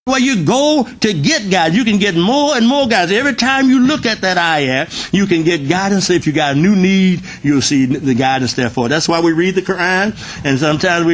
Where you go to get guidance, you can get more and more guidance. Every time you look at that ayat, you can get guidance. If you got a new need, you'll see the guidance there for it. That's why we read the Quran, and sometimes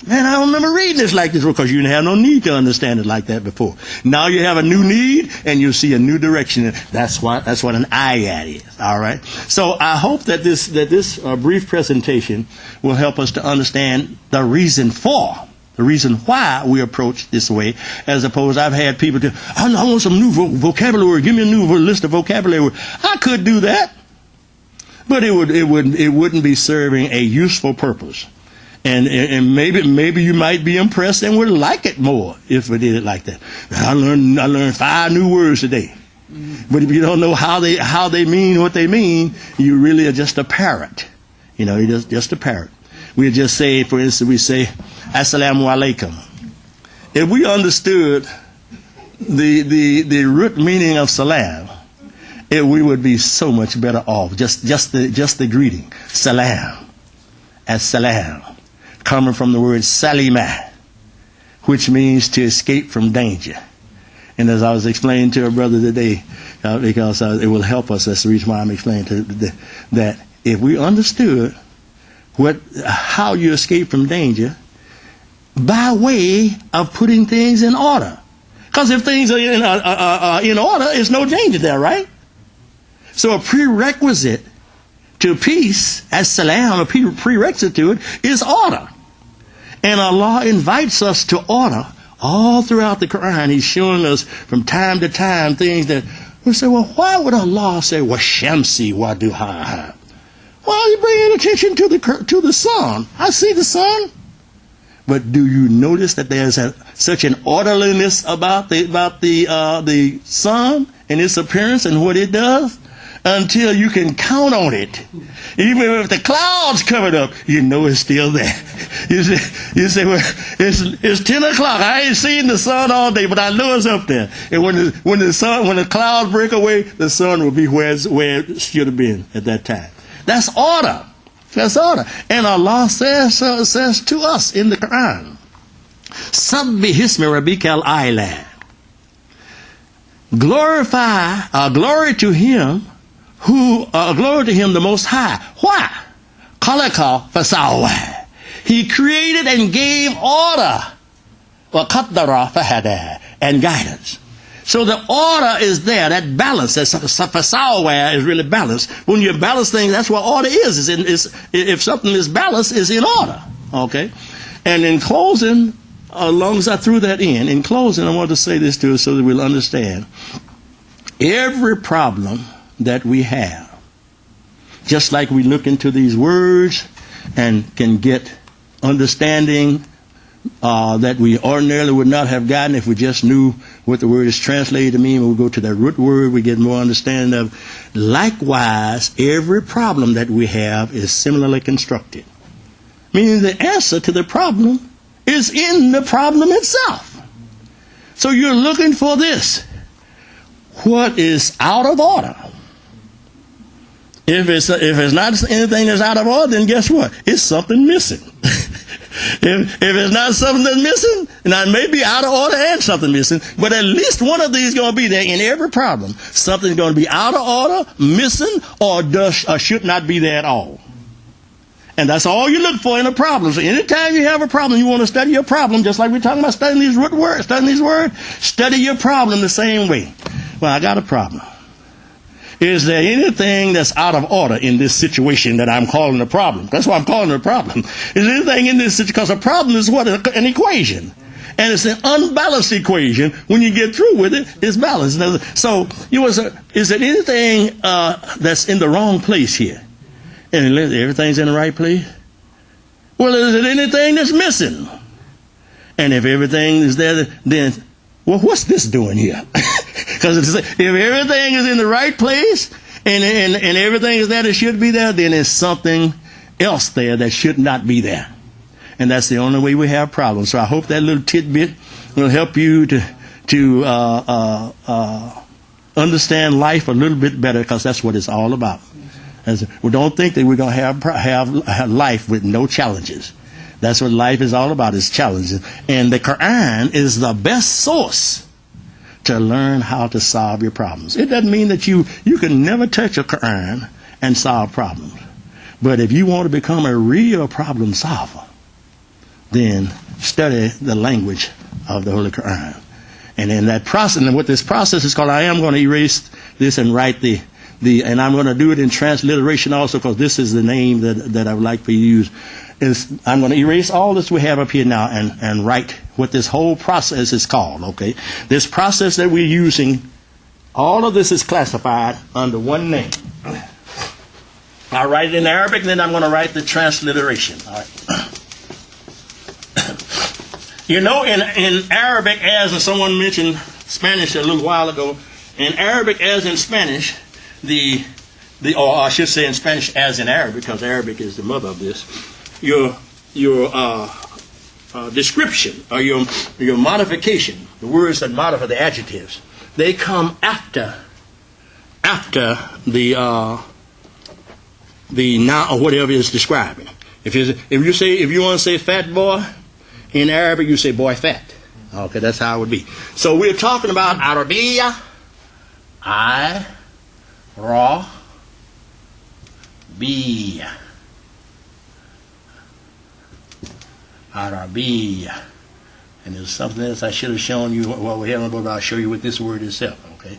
man, I don't remember reading this like this because you didn't have no need to understand it like that before. Now you have a new need, and you'll see a new direction. That's what an ayat is. All right. So I hope that this brief presentation will help us to understand the reason why we approach this way, as opposed I've had people tell, I want some new vocabulary. Give me a new list of vocabulary. I could do that, but it wouldn't be serving a useful purpose. And maybe you might be impressed and would like it more if we did it like that. I learned 5 new words today. But if you don't know how they mean what they mean, you really are just a parrot. You're just a parrot. We just say, for instance, we say, Assalamu alaikum. If we understood the root meaning of salam, we would be so much better off. Just the greeting, salam, as-salam, coming from the word salima, which means to escape from danger. And as I was explaining to a brother today, because it will help us, that's the reason why I'm explaining that if we understood how you escape from danger, by way of putting things in order. Because if things are in order, there's no danger there, right? So a prerequisite to peace, as salam, a prerequisite to it, is order. And Allah invites us to order all throughout the Quran. He's showing us from time to time things that we say, well, why would Allah say, washamsi wa duhaha? Why are you bringing attention to the sun? I see the sun. But do you notice that there's such an orderliness about the sun and its appearance and what it does? Until you can count on it. Even if the clouds covered up, you know it's still there. You say, well, it's 10 o'clock. I ain't seen the sun all day, but I know it's up there. And when the clouds break away, the sun will be where it should have been at that time. That's order. That's order. And Allah says to us in the Quran, Sabbi hismi rabbikal a'la. Glory to him the Most High. Why? Khalaqa fasawwa. He created and gave order. Wa qaddara fahada. And guidance. So the order is there, that balance. That fasawwa is really balanced. When you balance things, that's what order is. If something is balanced, it's in order. Okay? And in closing, as long as I threw that in closing, I want to say this to us so that we'll understand. Every problem that we have, just like we look into these words and can get understanding that we ordinarily would not have gotten if we just knew what the word is translated to mean. When we go to that root word, we get more understanding of. Likewise, every problem that we have is similarly constructed. Meaning the answer to the problem is in the problem itself. So you're looking for this. What is out of order? If it's not anything that's out of order, then guess what? It's something missing. If it's not something that's missing, now it may be out of order and something missing, but at least one of these is going to be there in every problem. Something's going to be out of order, missing, or should not be there at all. And that's all you look for in a problem. So anytime you have a problem, you want to study your problem, just like we're talking about studying these words, study your problem the same way. Well, I got a problem. Is there anything that's out of order in this situation that I'm calling a problem? That's why I'm calling it a problem. Is there anything in this situation? Because a problem is what? An equation. And it's an unbalanced equation. When you get through with it, it's balanced. So, is there anything that's in the wrong place here? And everything's in the right place? Well, is there anything that's missing? And if everything is there, then, well, what's this doing here? Because if everything is in the right place and everything is there that should be there, then there's something else there that should not be there. And that's the only way we have problems. So I hope that little tidbit will help you to understand life a little bit better, because that's what it's all about. We don't think that we're going to have life with no challenges. That's what life is all about, is challenges. And the Quran is the best source to learn how to solve your problems. It doesn't mean that you can never touch a Quran and solve problems. But if you want to become a real problem solver, then study the language of the Holy Quran. And in that process, and what this process is called, I am going to erase this and write and I'm going to do it in transliteration also, because this is the name that I would like for you to use. I'm going to erase all this we have up here now and write what this whole process is called, okay? This process that we're using, all of this is classified under one name. I'll write it in Arabic, and then I'm going to write the transliteration. All right. You know, in Arabic, as someone mentioned Spanish a little while ago, in Arabic as in Spanish, or I should say in Spanish as in Arabic, because Arabic is the mother of this, your description or your modification, the words that modify the adjectives, they come after the noun or whatever is describing. If you want to say fat boy, in Arabic you say boy fat. Okay, that's how it would be. So we're talking about Arabiya, Arabiya. And there's something else I should have shown you while we're having, but I'll show you with this word itself, okay?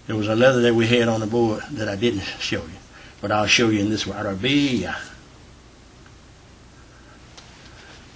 There was a letter that we had on the board that I didn't show you, but I'll show you in this word, Arabiya.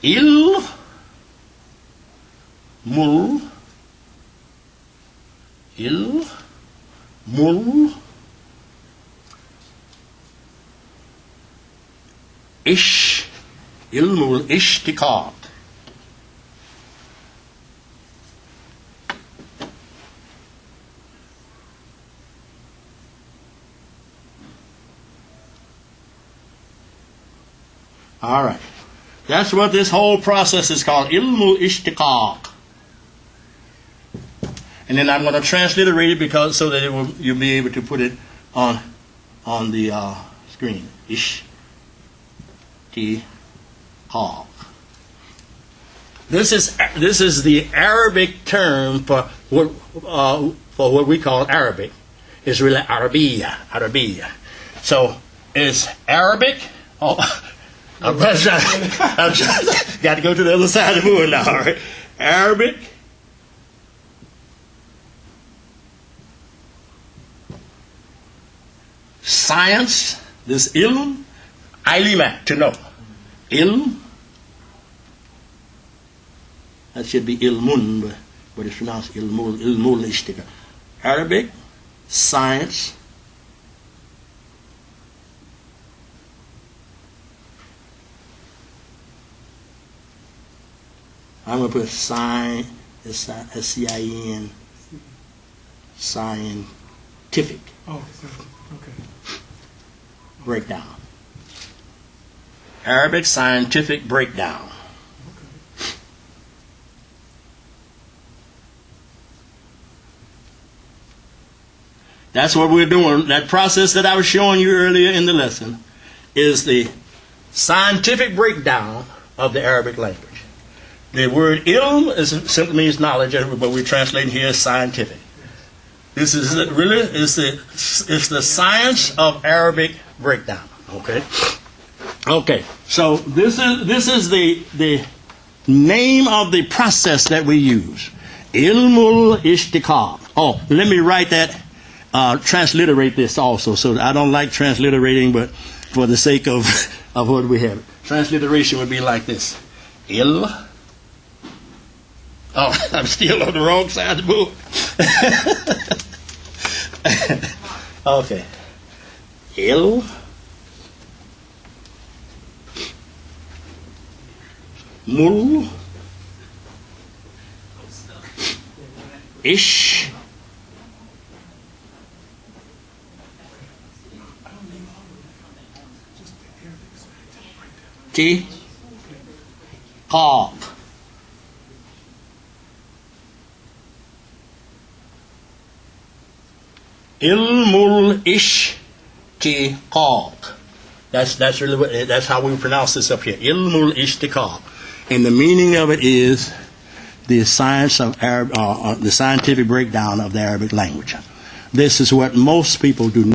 llmul-Ishtaqaaq. All right. That's what this whole process is called, llmul-Ishtaqaaq. And then I'm going to transliterate it so that you'll be able to put it on the screen. Ishtaqaaq. This is the Arabic term for what we call Arabic. It's really Arabiya. So it's Arabic. Oh, I'm got to go to the other side of the board now. All right. Arabic. Science. This ilm. Ilima, to know. Ilm. That should be ilmun, but it's pronounced llmul-Ishtaqaaq. Arabic. Science. I'm going to put S-C-I-N, scientific. Oh, okay. Breakdown. Arabic scientific breakdown. Okay. That's what we're doing. That process that I was showing you earlier in the lesson is the scientific breakdown of the Arabic language. The word ilm simply means knowledge, but we're translating here as scientific. This is really it's the science of Arabic breakdown. Okay. Okay. So this is the name of the process that we use. llmul-Ishtaqaaq. Oh, let me write that. Transliterate this also. So I don't like transliterating, but for the sake of what we have, transliteration would be like this. Oh, I'm still on the wrong side of the book. Okay. llmul-Ishtaqaaq. llmul-Ishtaqaaq. That's really that's how we pronounce this up here. llmul-Ishtaqaaq. And the meaning of it is the science of the scientific breakdown of the Arabic language. This is what most people do